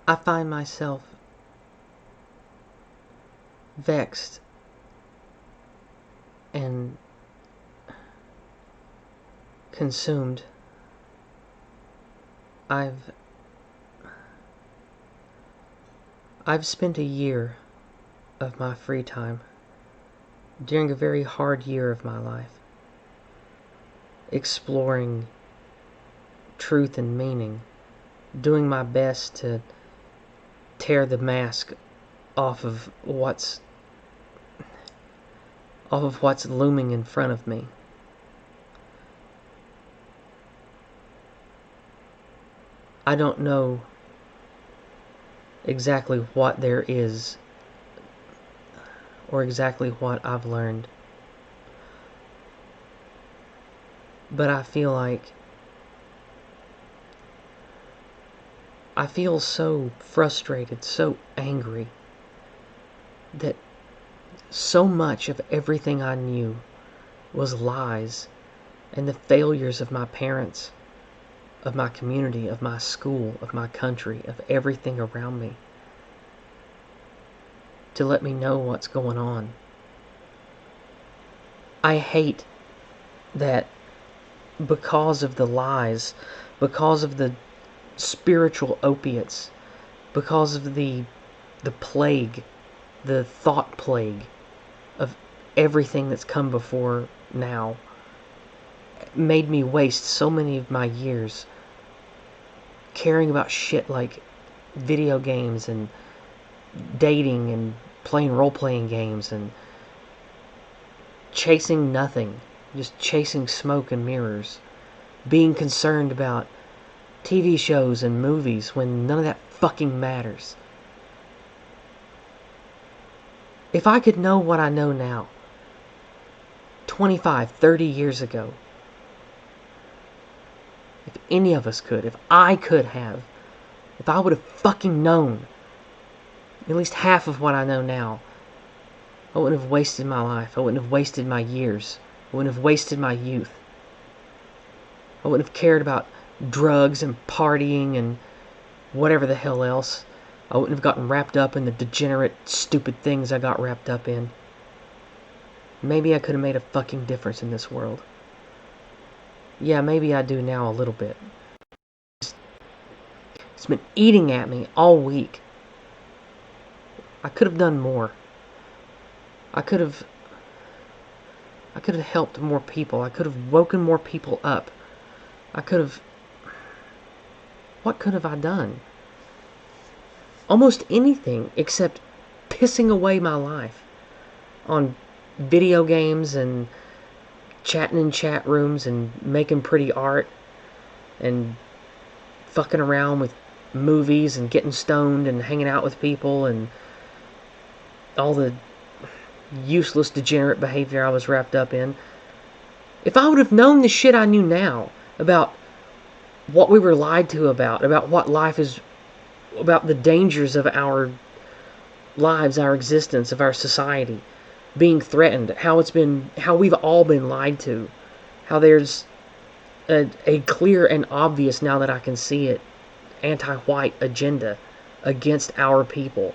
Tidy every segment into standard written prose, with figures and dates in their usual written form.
I find myself vexed and consumed. I've spent a year of my free time during a very hard year of my life exploring truth and meaning, doing my best to tear the mask off of what's looming in front of me. I don't know exactly what there is or exactly what I've learned, but I feel so frustrated, so angry that so much of everything I knew was lies, and the failures of my parents, of my community, of my school, of my country, of everything around me, to let me know what's going on. I hate that because of the lies, because of the spiritual opiates, because of the plague, the thought plague of everything that's come before now, made me waste so many of my years caring about shit like video games and dating and playing role-playing games and chasing nothing, just chasing smoke and mirrors, being concerned about TV shows and movies when none of that fucking matters. If I could know what I know now, 25, 30 years ago, if any of us could, if I could have, if I would have fucking known at least half of what I know now, I wouldn't have wasted my life. I wouldn't have wasted my years. I wouldn't have wasted my youth. I wouldn't have cared about drugs and partying and whatever the hell else. I wouldn't have gotten wrapped up in the degenerate, stupid things I got wrapped up in. Maybe I could have made a fucking difference in this world. Yeah, maybe I do now a little bit. It's been eating at me all week. I could have done more. I could have helped more people. I could have woken more people up. What could have I done? Almost anything except pissing away my life on video games and chatting in chat rooms and making pretty art and fucking around with movies and getting stoned and hanging out with people and all the useless degenerate behavior I was wrapped up in. If I would have known the shit I knew now about what we were lied to about what life is, about the dangers of our lives, our existence, of our society being threatened, how we've all been lied to, how there's a clear and obvious, now that I can see it, anti-white agenda against our people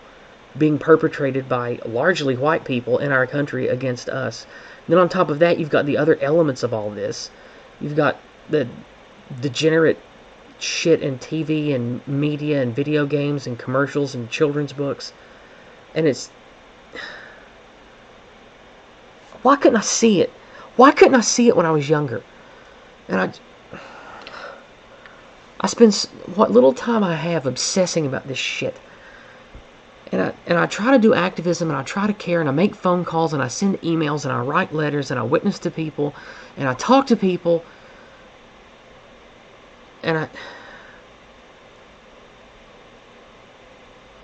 being perpetrated by largely white people in our country against us. And then on top of that, you've got the other elements of all this. You've got the degenerate shit in TV and media and video games and commercials and children's books. And it's... Why couldn't I see it? Why couldn't I see it when I was younger? And I spend what little time I have obsessing about this shit. And I try to do activism, and I try to care, and I make phone calls, and I send emails, and I write letters, and I witness to people, and I talk to people, and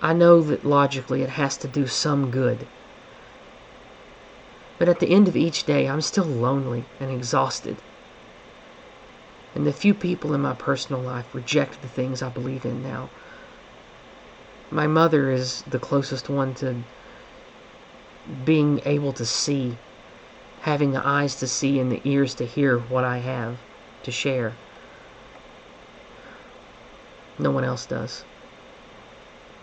I know that logically it has to do some good. But at the end of each day, I'm still lonely and exhausted. And the few people in my personal life reject the things I believe in now. My mother is the closest one to being able to see, having the eyes to see and the ears to hear what I have to share. No one else does.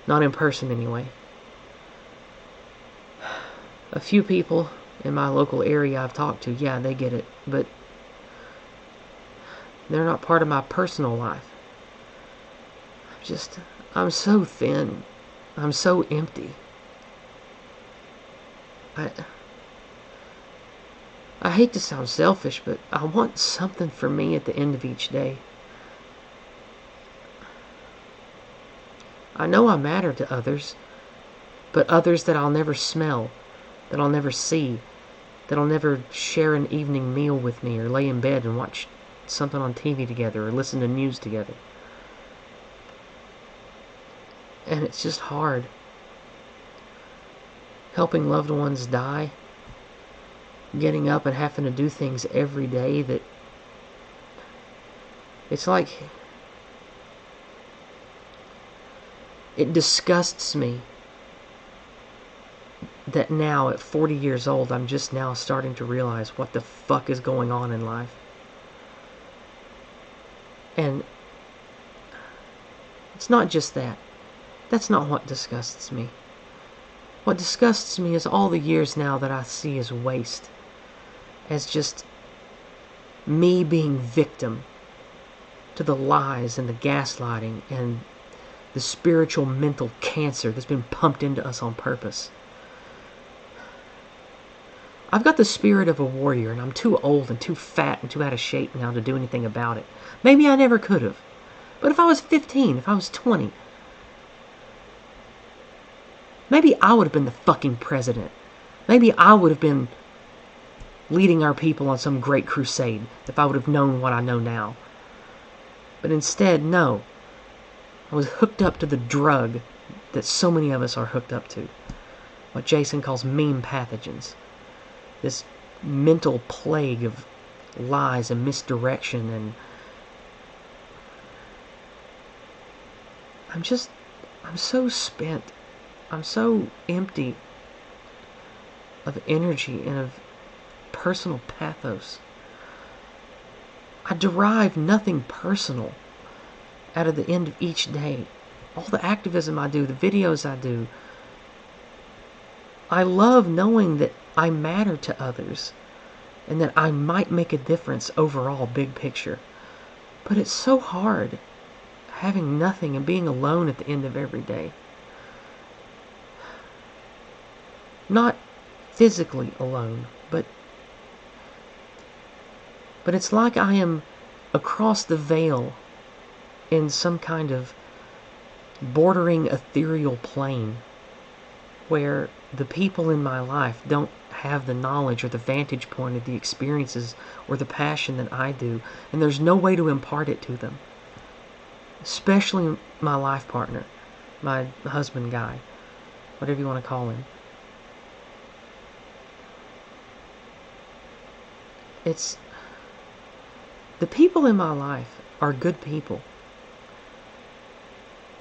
Not in person, anyway. A few people in my local area I've talked to, yeah, they get it, but they're not part of my personal life. I'm so thin. I'm so empty. I hate to sound selfish, but I want something for me at the end of each day. I know I matter to others, but others that I'll never smell, that I'll never see, that I'll never share an evening meal with me or lay in bed and watch something on TV together or listen to news together. And it's just hard. Helping loved ones die, getting up and having to do things every day that it's like it disgusts me that now at 40 years old I'm just now starting to realize what the fuck is going on in life. And it's not just that. That's not what disgusts me. What disgusts me is all the years now that I see as waste, as just me being victim to the lies and the gaslighting and the spiritual mental cancer that's been pumped into us on purpose. I've got the spirit of a warrior, and I'm too old and too fat and too out of shape now to do anything about it. Maybe I never could have. But if I was 15, if I was 20, maybe I would have been the fucking president. Maybe I would have been leading our people on some great crusade if I would have known what I know now. But instead, no. I was hooked up to the drug that so many of us are hooked up to. What Jason calls meme pathogens. This mental plague of lies and misdirection, and I'm so spent. I'm so empty of energy and of personal pathos. I derive nothing personal out of the end of each day. All the activism I do, the videos I do, I love knowing that I matter to others and that I might make a difference overall, big picture. But it's so hard having nothing and being alone at the end of every day. Not physically alone, but it's like I am across the veil in some kind of bordering ethereal plane where the people in my life don't have the knowledge or the vantage point of the experiences or the passion that I do, and there's no way to impart it to them. Especially my life partner, my husband guy, whatever you want to call him. It's the people in my life are good people,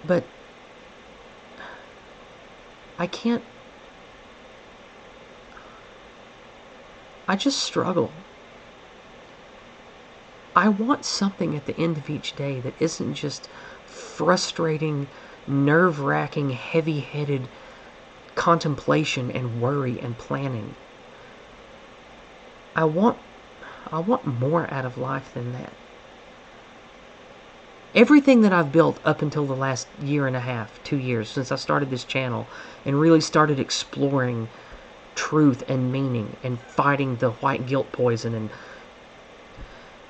but I just struggle. I want something at the end of each day that isn't just frustrating, nerve-wracking, heavy-headed contemplation and worry and planning. I want more out of life than that. Everything that I've built up until the last year and a half, 2 years, since I started this channel and really started exploring truth and meaning and fighting the white guilt poison and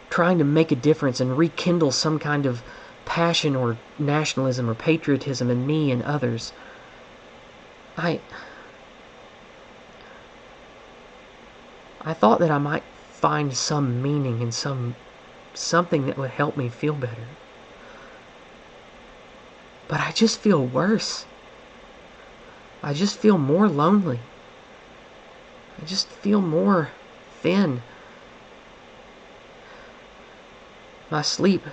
trying to make a difference and rekindle some kind of passion or nationalism or patriotism in me and others, I thought that I might find some meaning in something that would help me feel better. But I just feel worse. I just feel more lonely. I just feel more thin. My sleep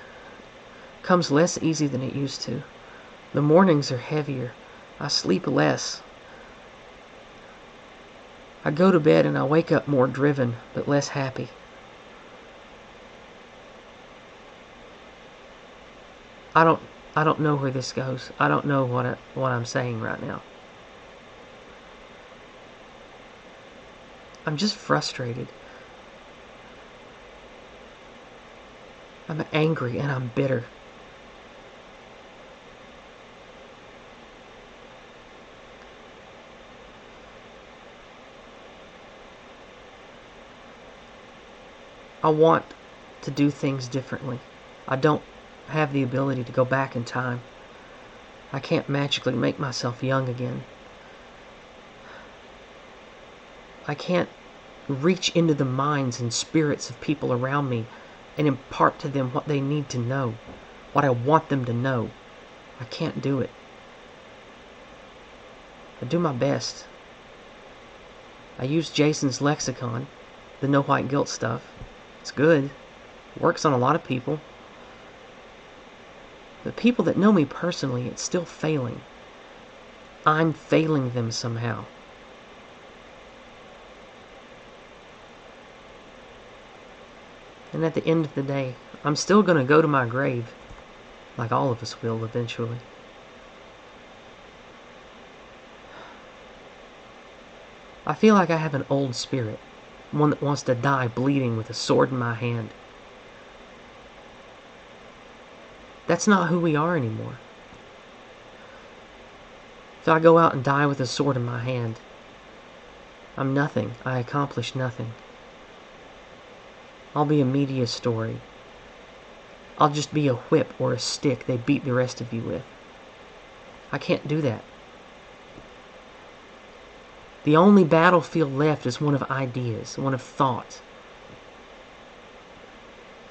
comes less easy than it used to. The mornings are heavier. I sleep less. I go to bed and I wake up more driven, but less happy. I don't I don't know where this goes. I don't know what I'm saying right now. I'm just frustrated. I'm angry and I'm bitter. I want to do things differently. I don't have the ability to go back in time. I can't magically make myself young again. I can't reach into the minds and spirits of people around me and impart to them what they need to know, what I want them to know. I can't do it. I do my best. I use Jason's lexicon, the no white guilt stuff. It's good. It works on a lot of people. But people that know me personally, it's still failing. I'm failing them somehow. And at the end of the day, I'm still going to go to my grave, like all of us will eventually. I feel like I have an old spirit, one that wants to die bleeding with a sword in my hand. That's not who we are anymore. If I go out and die with a sword in my hand, I'm nothing. I accomplish nothing. I'll be a media story. I'll just be a whip or a stick they beat the rest of you with. I can't do that. The only battlefield left is one of ideas, one of thought.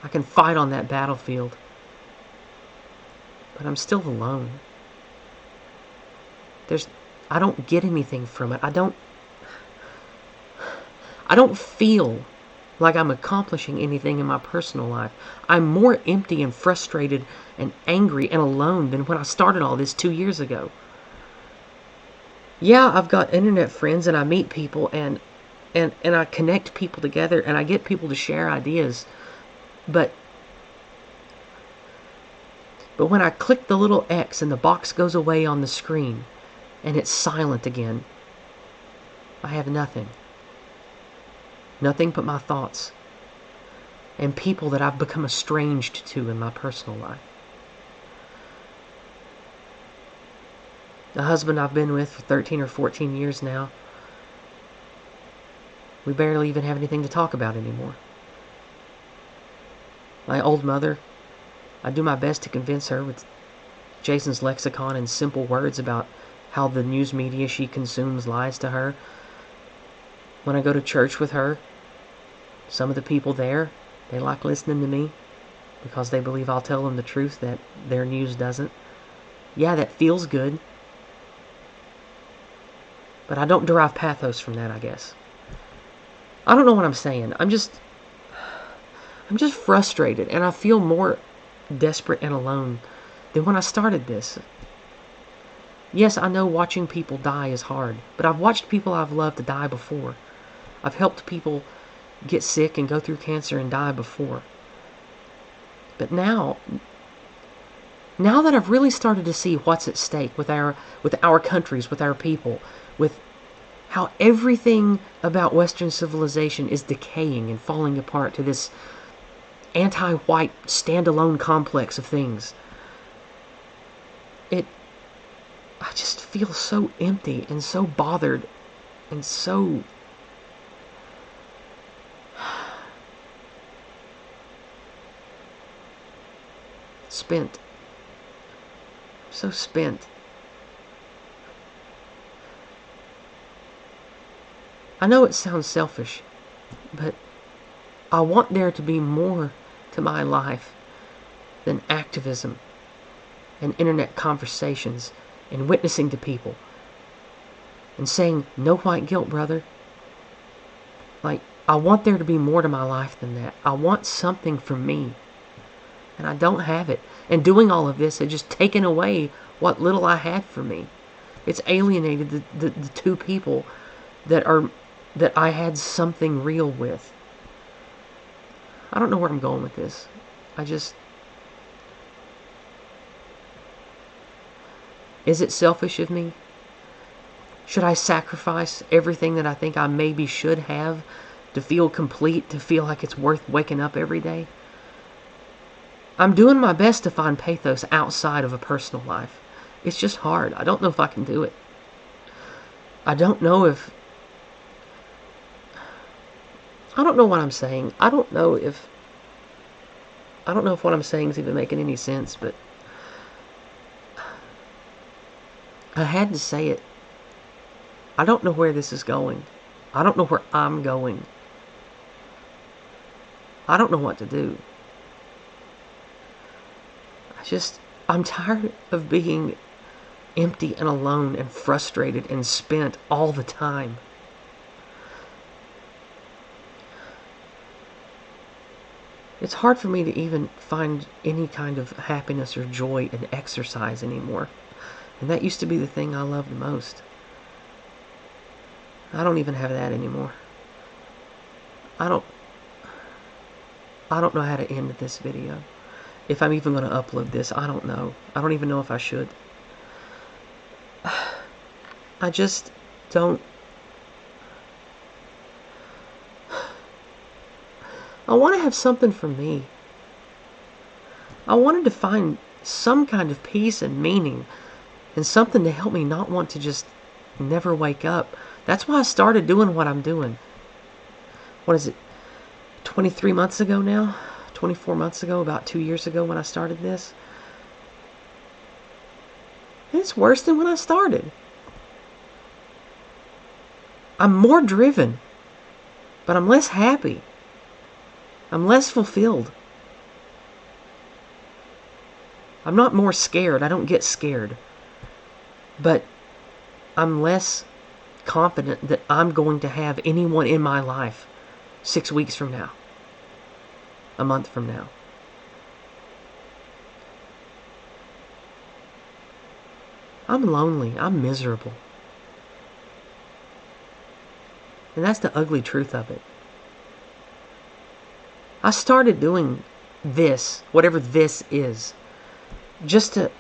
I can fight on that battlefield, but I'm still alone. I don't get anything from it. I don't feel like I'm accomplishing anything in my personal life. I'm more empty and frustrated and angry and alone than when I started all this 2 years ago. Yeah, I've got internet friends and I meet people and I connect people together and I get people to share ideas. But when I click the little X and the box goes away on the screen and it's silent again, I have nothing. Nothing but my thoughts and people that I've become estranged to in my personal life. The husband I've been with for 13 or 14 years now, we barely even have anything to talk about anymore. My old mother, I do my best to convince her with Jason's lexicon and simple words about how the news media she consumes lies to her. When I go to church with her, some of the people there, they like listening to me because they believe I'll tell them the truth that their news doesn't. Yeah, that feels good. But I don't derive pathos from that, I guess. I don't know what I'm saying. I'm just frustrated, and I feel more desperate and alone than when I started this. Yes, I know watching people die is hard, but I've watched people I've loved to die before. I've helped people get sick and go through cancer and die before. But now that I've really started to see what's at stake with our countries, with our people, with how everything about Western civilization is decaying and falling apart to this anti-white standalone complex of things, I just feel so empty and so bothered and so spent. So spent. I know it sounds selfish, but I want there to be more to my life than activism and internet conversations and witnessing to people and saying, no white guilt, brother. Like, I want there to be more to my life than that. I want something for me, and I don't have it. And doing all of this has just taken away what little I had for me. It's alienated the two people that I had something real with. I don't know where I'm going with this. Is it selfish of me? Should I sacrifice everything that I think I maybe should have to feel complete, to feel like it's worth waking up every day? I'm doing my best to find pathos outside of a personal life. It's just hard. I don't know if I can do it. I don't know what I'm saying. I don't know if what I'm saying is even making any sense, but I had to say it. I don't know where this is going. I don't know where I'm going. I don't know what to do. I'm tired of being empty and alone and frustrated and spent all the time. It's hard for me to even find any kind of happiness or joy in exercise anymore. And that used to be the thing I loved the most. I don't even have that anymore. I don't know how to end this video. If I'm even going to upload this, I don't know. I don't even know if I should. I just don't. I want to have something for me. I wanted to find some kind of peace and meaning and something to help me not want to just never wake up. That's why I started doing what I'm doing. What is it? 23 months ago now? 24 months ago, about 2 years ago when I started this. It's worse than when I started. I'm more driven, but I'm less happy. I'm less fulfilled. I'm not more scared. I don't get scared. But I'm less confident that I'm going to have anyone in my life 6 weeks from now, a month from now. I'm lonely. I'm miserable. And that's the ugly truth of it. I started doing this, whatever this is, just to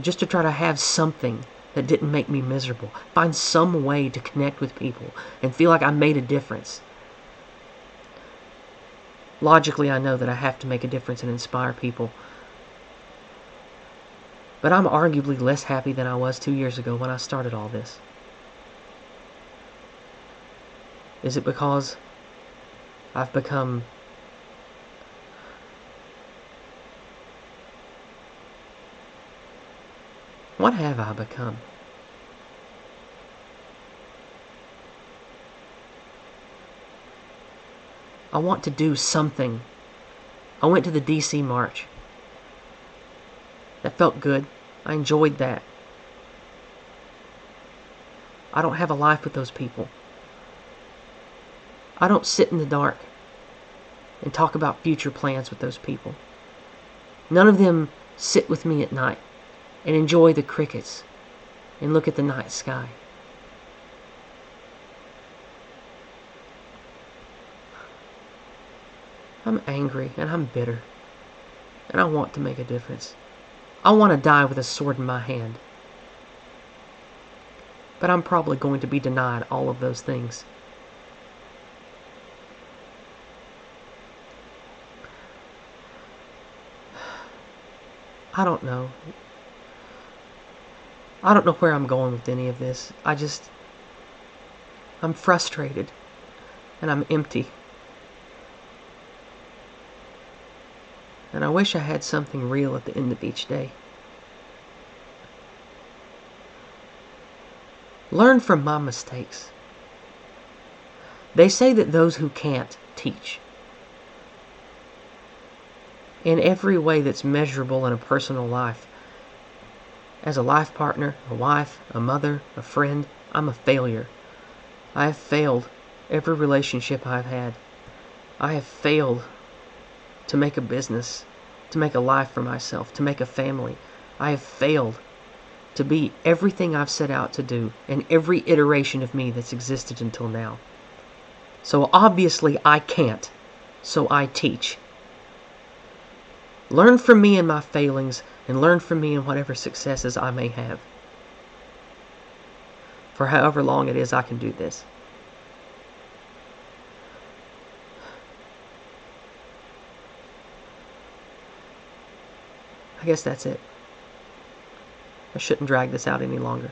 try to have something that didn't make me miserable. Find some way to connect with people and feel like I made a difference. Logically, I know that I have to make a difference and inspire people. But I'm arguably less happy than I was 2 years ago when I started all this. Is it because I've become what have I become? I want to do something. I went to the DC March. That felt good. I enjoyed that. I don't have a life with those people. I don't sit in the dark and talk about future plans with those people. None of them sit with me at night and enjoy the crickets and look at the night sky. I'm angry and I'm bitter, and I want to make a difference. I want to die with a sword in my hand. But I'm probably going to be denied all of those things. I don't know. I don't know where I'm going with any of this. I'm frustrated and I'm empty. And I wish I had something real at the end of each day. Learn from my mistakes. They say that those who can't teach. In every way that's measurable in a personal life. As a life partner, a wife, a mother, a friend, I'm a failure. I have failed every relationship I've had. I have failed to make a business, to make a life for myself, to make a family. I have failed to be everything I've set out to do in every iteration of me that's existed until now. So obviously I can't, so I teach. Learn from me and my failings, and learn from me and whatever successes I may have. For however long it is I can do this. I guess that's it. I shouldn't drag this out any longer.